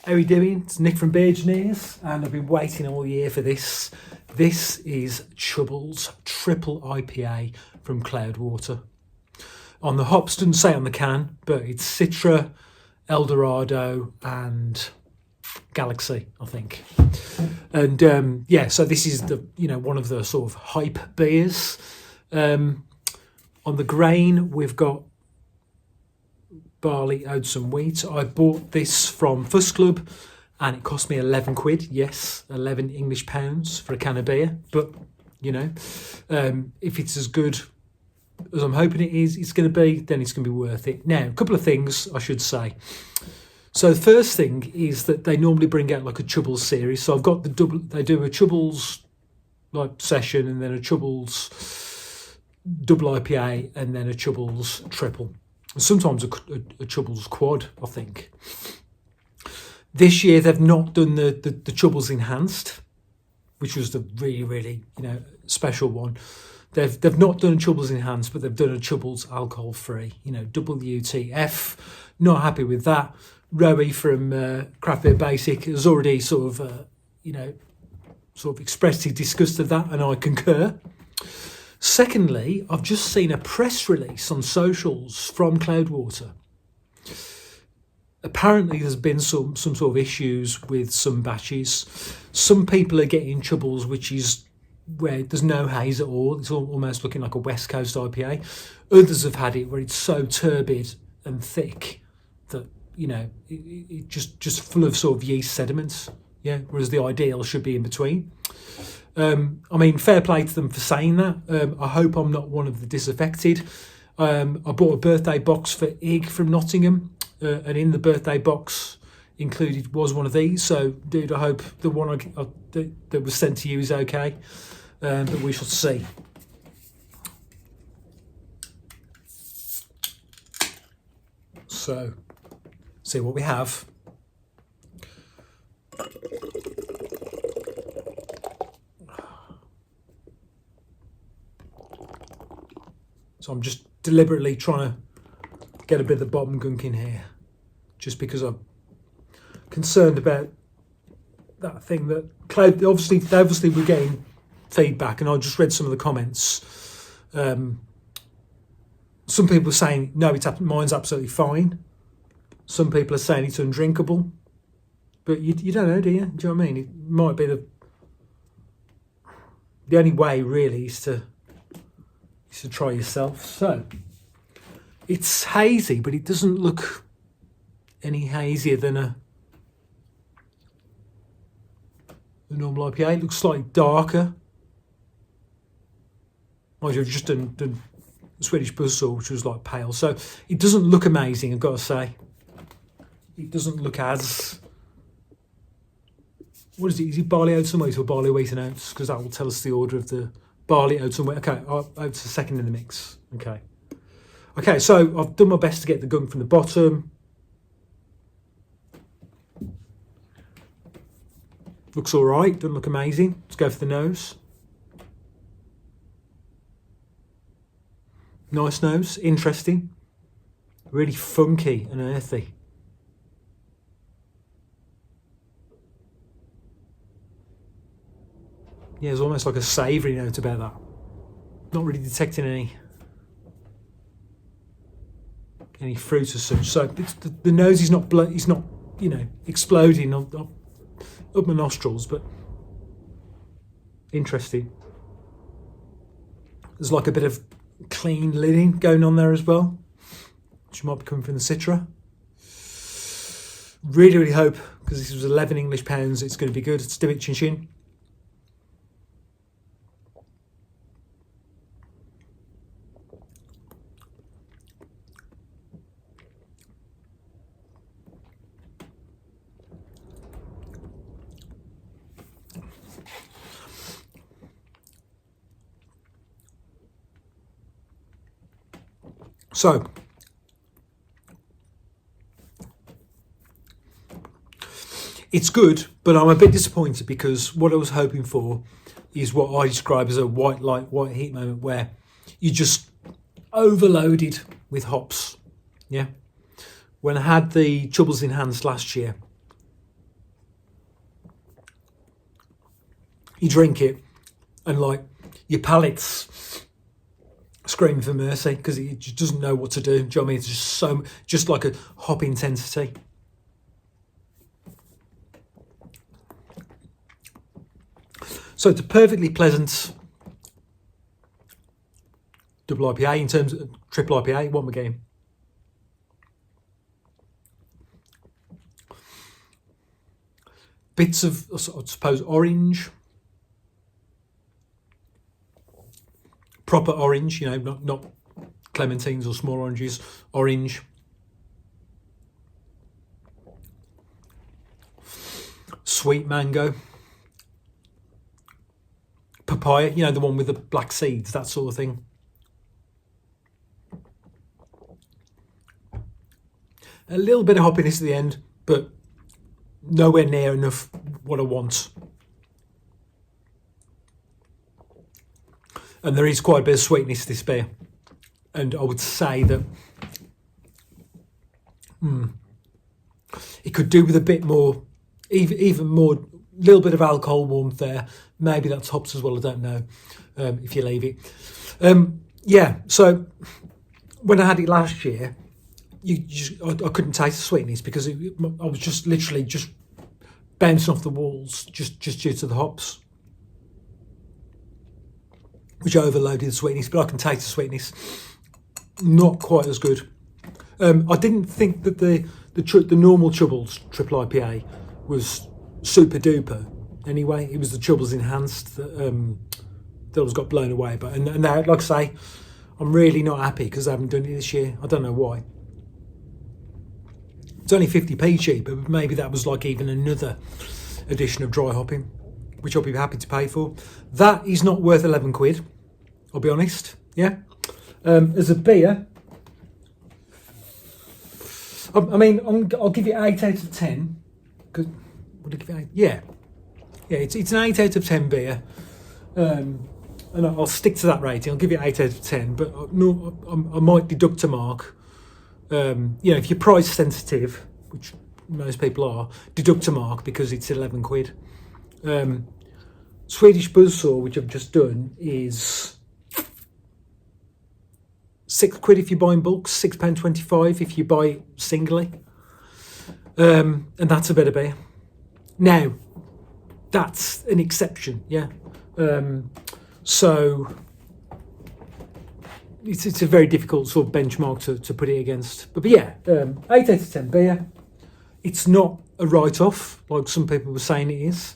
How are you doing? It's Nick from Beer-Gineers, and I've been waiting all year for this. This is Chubbles Triple IPA from Cloudwater. On the hops, doesn't say on the can, but it's Citra, Eldorado and Galaxy, I think. And so this is the one of the sort of hype beers. On the grain, we've got barley, oats and wheat. I bought this from Fuss Club and it cost me 11 quid. Yes, 11 English pounds for a can of beer. But, if it's as good as I'm hoping it is, it's going to be, then it's going to be worth it. Now, a couple of things I should say. So the first thing is that they normally bring out like a Chubbles series. So I've got the double, they do a Chubbles like session and then a Chubbles double IPA and then a Chubbles triple. And sometimes a Chubbles quad, I think. This year they've not done the Chubbles enhanced, which was the really special one. They've not done a Chubbles enhanced, but they've done a Chubbles alcohol free. WTF. Not happy with that. Rowie from Craft Beer Basic has already sort of expressed his disgust of that, and I concur. Secondly, I've just seen a press release on socials from Cloudwater. Apparently there's been some sort of issues with some batches. Some people are getting Chubbles, which is where there's no haze at all. It's almost looking like a West Coast IPA. Others have had it where it's so turbid and thick that, it just full of sort of yeast sediments. Yeah, whereas the ideal should be in between. Fair play to them for saying that. I hope I'm not one of the disaffected. I bought a birthday box for Ig from Nottingham, and in the birthday box included was one of these. So, dude, I hope the one that was sent to you is okay, but we shall see. So, see what we have. So I'm just deliberately trying to get a bit of the bottom gunk in here, just because I'm concerned about that thing that Cloud. Obviously we're getting feedback, and I just read some of the comments. Some people are saying no, mine's absolutely fine. Some people are saying it's undrinkable, but you don't know, do you? Do you know what I mean? It might be the only way really is to try yourself. So it's hazy, but it doesn't look any hazier than a normal IPA. It looks slightly darker. I've just done Swedish Buzzsaw, which was like pale. So it doesn't look amazing, I've got to say. It doesn't look as... What is it? Is it barley, oats and wheat or barley, wheat and oats? Because that will tell us the order of the barley, oats and wheat. Okay, oats are second in the mix. Okay, so I've done my best to get the gunk from the bottom. Looks all right, doesn't look amazing. Let's go for the nose. Nice nose, interesting. Really funky and earthy. Yeah, there's almost like a savoury note about that. Not really detecting any fruit as such. So the nose is not exploding up my nostrils, but interesting. There's like a bit of clean lidding going on there as well, which might be coming from the Citra. Really hope, because this was 11 English pounds, it's going to be good. Let's do it, chin chin. So, it's good, but I'm a bit disappointed because what I was hoping for is what I describe as a white light, white heat moment where you just overloaded with hops. Yeah. When I had the Chubbles enhanced last year, You drink it, and like your palate's screaming for mercy because it just doesn't know what to do. Do you know what I mean? It's just like a hop intensity. So it's a perfectly pleasant double IPA in terms of triple IPA. What am I getting? Bits of, I suppose, orange. Proper orange, you know, not clementines or small oranges. Orange. Sweet mango. Papaya, you know, the one with the black seeds, that sort of thing. A little bit of hoppiness at the end, but nowhere near enough what I want. And there is quite a bit of sweetness to this beer. And I would say that it could do with a bit more, even more, little bit of alcohol warmth there. Maybe that's hops as well, I don't know, if you leave it. Yeah, so when I had it last year, I couldn't taste the sweetness because I was just literally just bouncing off the walls just due to the hops, which overloaded the sweetness, but I can taste the sweetness. Not quite as good. I didn't think that the normal Chubbles triple IPA was super duper. Anyway, it was the Chubbles enhanced that I was got blown away by. And now, like I say, I'm really not happy because I haven't done it this year. I don't know why. It's only 50p cheaper, but maybe that was like even another edition of dry hopping, which I'll be happy to pay for. That is not worth 11 quid, I'll be honest. Yeah. As a beer, I mean, I'll give it 8 out of 10. Would I give it 8? Yeah. Yeah, it's an 8 out of 10 beer. And I'll stick to that rating. I'll give it 8 out of 10, but I might deduct a mark. You know, if you're price sensitive, which most people are, deduct a mark because it's 11 quid. Swedish Buzzsaw, which I've just done, is £6 if you buy in bulk, £6.25 if you buy it singly. And that's a better beer. Now, that's an exception, yeah. So it's a very difficult sort of benchmark to put it against. But yeah, 8 out of 10 beer. It's not a write-off like some people were saying it is.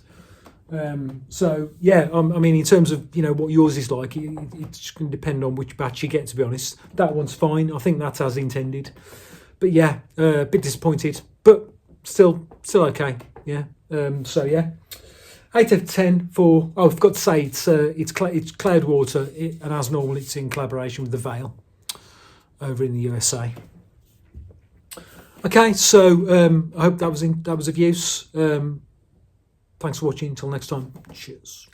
So yeah, I mean, in terms of, you know, what yours is like, it's going to depend on which batch you get, to be honest. That one's fine. I think that's as intended. But yeah, a bit disappointed, but still okay. Yeah. So yeah, 8 out of 10 for. Oh, I've got to say it's Cloudwater, and as normal, it's in collaboration with the Vale over in the USA. Okay, so I hope that was of use. Thanks for watching. Until next time. Cheers.